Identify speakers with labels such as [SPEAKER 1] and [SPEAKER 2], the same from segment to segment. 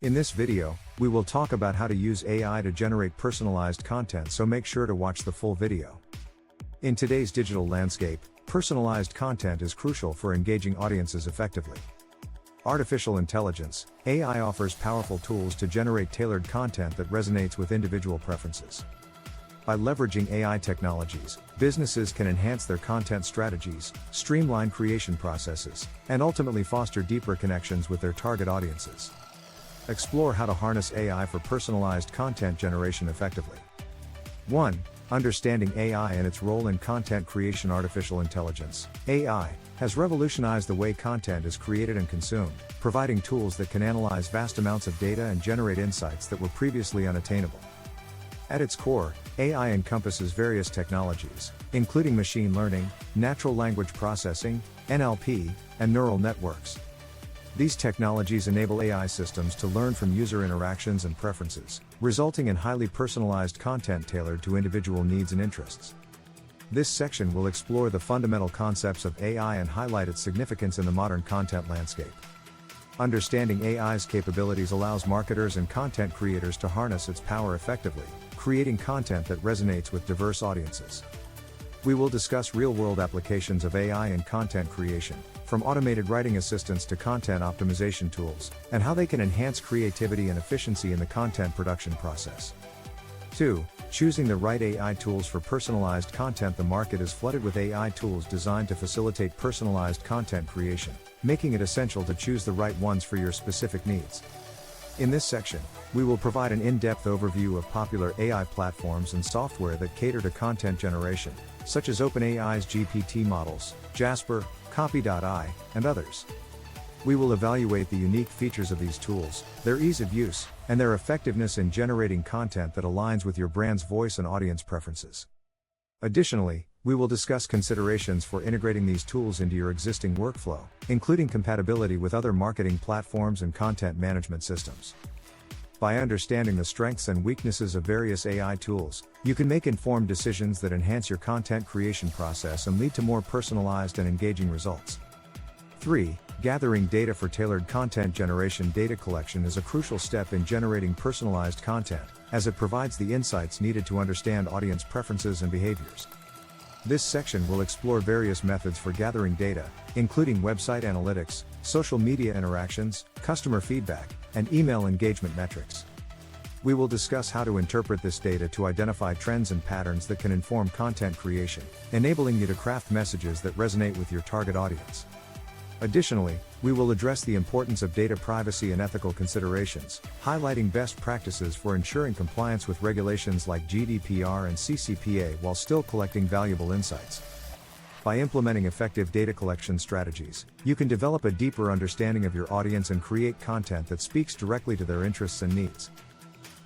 [SPEAKER 1] In this video, we will talk about how to use AI to generate personalized content, so make sure to watch the full video. In today's digital landscape, personalized content is crucial for engaging audiences effectively. Artificial intelligence, AI offers powerful tools to generate tailored content that resonates with individual preferences. By leveraging AI technologies, businesses can enhance their content strategies, streamline creation processes, and ultimately foster deeper connections with their target audiences. Explore how to harness AI for personalized content generation effectively. 1. Understanding AI and its role in content creation. Artificial intelligence, AI, has revolutionized the way content is created and consumed, providing tools that can analyze vast amounts of data and generate insights that were previously unattainable. At its core, AI encompasses various technologies, including machine learning, natural language processing, NLP, and neural networks. These technologies enable AI systems to learn from user interactions and preferences, resulting in highly personalized content tailored to individual needs and interests. This section will explore the fundamental concepts of AI and highlight its significance in the modern content landscape. Understanding AI's capabilities allows marketers and content creators to harness its power effectively, creating content that resonates with diverse audiences. We will discuss real-world applications of AI in content creation, from automated writing assistants to content optimization tools, and how they can enhance creativity and efficiency in the content production process. 2. Choosing the right AI tools for personalized content. The market is flooded with AI tools designed to facilitate personalized content creation, making it essential to choose the right ones for your specific needs. In this section, we will provide an in-depth overview of popular AI platforms and software that cater to content generation, such as OpenAI's GPT models, Jasper, Copy.ai, and others. We will evaluate the unique features of these tools, their ease of use, and their effectiveness in generating content that aligns with your brand's voice and audience preferences. Additionally, we will discuss considerations for integrating these tools into your existing workflow, including compatibility with other marketing platforms and content management systems. By understanding the strengths and weaknesses of various AI tools, you can make informed decisions that enhance your content creation process and lead to more personalized and engaging results. 3. Gathering data for tailored content generation. Data collection is a crucial step in generating personalized content, as it provides the insights needed to understand audience preferences and behaviors. This section will explore various methods for gathering data, including website analytics, social media interactions, customer feedback, and email engagement metrics. We will discuss how to interpret this data to identify trends and patterns that can inform content creation, enabling you to craft messages that resonate with your target audience. Additionally, we will address the importance of data privacy and ethical considerations, highlighting best practices for ensuring compliance with regulations like GDPR and CCPA while still collecting valuable insights. By implementing effective data collection strategies, you can develop a deeper understanding of your audience and create content that speaks directly to their interests and needs.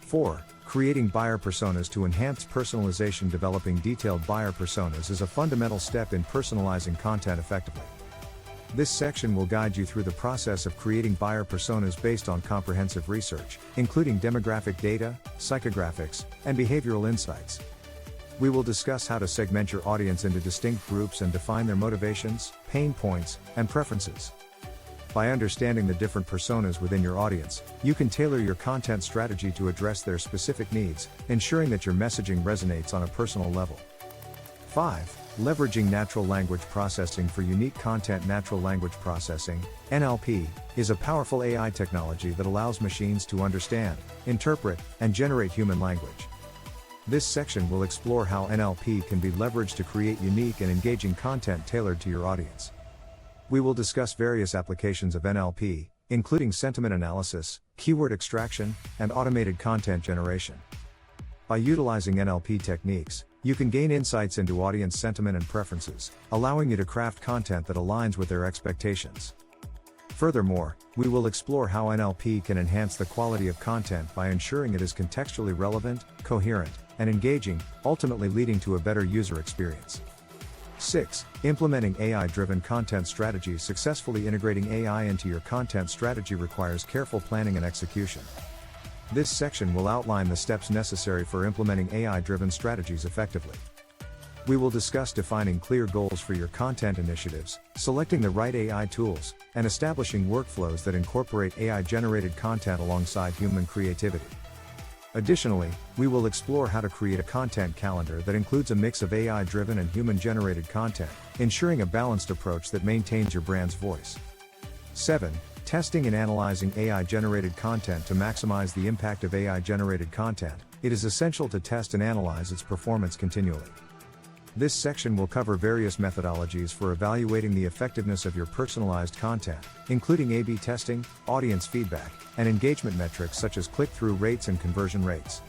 [SPEAKER 1] 4. Creating buyer personas to enhance personalization. Developing detailed buyer personas is a fundamental step in personalizing content effectively. This section will guide you through the process of creating buyer personas based on comprehensive research, including demographic data, psychographics, and behavioral insights. We will discuss how to segment your audience into distinct groups and define their motivations, pain points, and preferences. By understanding the different personas within your audience, you can tailor your content strategy to address their specific needs, ensuring that your messaging resonates on a personal level. 5. Leveraging natural language processing for unique content. Natural language processing, NLP, is a powerful AI technology that allows machines to understand, interpret, and generate human language. This section will explore how NLP can be leveraged to create unique and engaging content tailored to your audience. We will discuss various applications of NLP, including sentiment analysis, keyword extraction, and automated content generation. By utilizing NLP techniques, you can gain insights into audience sentiment and preferences, allowing you to craft content that aligns with their expectations. Furthermore, we will explore how NLP can enhance the quality of content by ensuring it is contextually relevant, coherent, and engaging, ultimately leading to a better user experience. 6. Implementing AI-driven content strategies. Successfully integrating AI into your content strategy requires careful planning and execution. This section will outline the steps necessary for implementing AI-driven strategies effectively. We will discuss defining clear goals for your content initiatives, selecting the right AI tools, and establishing workflows that incorporate AI-generated content alongside human creativity. Additionally, we will explore how to create a content calendar that includes a mix of AI-driven and human-generated content, ensuring a balanced approach that maintains your brand's voice. 7. Testing and analyzing AI-generated content. To maximize the impact of AI-generated content, it is essential to test and analyze its performance continually. This section will cover various methodologies for evaluating the effectiveness of your personalized content, including A/B testing, audience feedback, and engagement metrics such as click-through rates and conversion rates.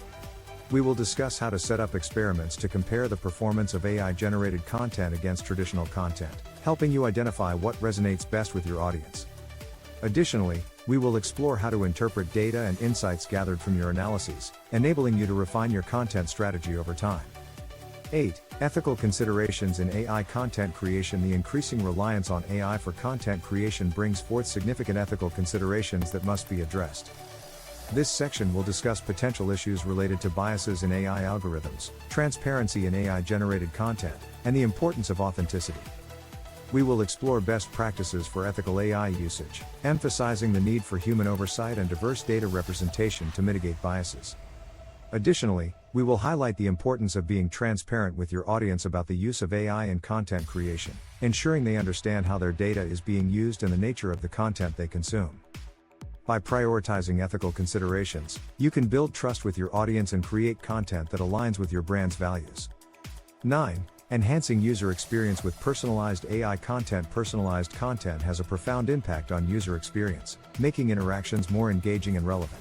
[SPEAKER 1] We will discuss how to set up experiments to compare the performance of AI-generated content against traditional content, helping you identify what resonates best with your audience. Additionally, we will explore how to interpret data and insights gathered from your analyses, enabling you to refine your content strategy over time. 8. Ethical considerations in AI content creation. The increasing reliance on AI for content creation brings forth significant ethical considerations that must be addressed. This section will discuss potential issues related to biases in AI algorithms, transparency in AI-generated content, and the importance of authenticity. We will explore best practices for ethical AI usage, emphasizing the need for human oversight and diverse data representation to mitigate biases. Additionally, we will highlight the importance of being transparent with your audience about the use of AI in content creation, ensuring they understand how their data is being used and the nature of the content they consume. By prioritizing ethical considerations, you can build trust with your audience and create content that aligns with your brand's values. 9. Enhancing user experience with personalized AI content. Personalized content has a profound impact on user experience, making interactions more engaging and relevant.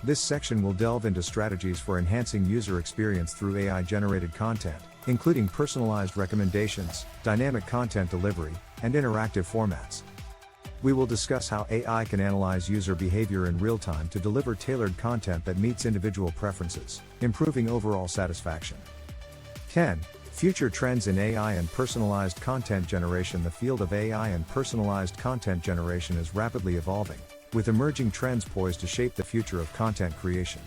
[SPEAKER 1] This section will delve into strategies for enhancing user experience through AI-generated content, including personalized recommendations, dynamic content delivery, and interactive formats. We will discuss how AI can analyze user behavior in real time to deliver tailored content that meets individual preferences, improving overall satisfaction. 10. Future trends in AI and personalized content generation. The field of AI and personalized content generation is rapidly evolving, with emerging trends poised to shape the future of content creation.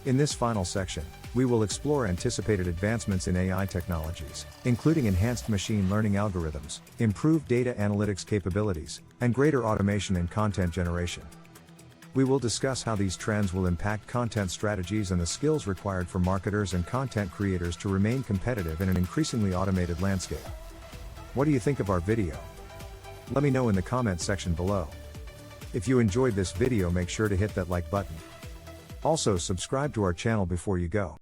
[SPEAKER 1] In this final section, we will explore anticipated advancements in AI technologies, including enhanced machine learning algorithms, improved data analytics capabilities, and greater automation in content generation. We will discuss how these trends will impact content strategies and the skills required for marketers and content creators to remain competitive in an increasingly automated landscape. What do you think of our video? Let me know in the comments section below. If you enjoyed this video, make sure to hit that like button. Also, subscribe to our channel before you go.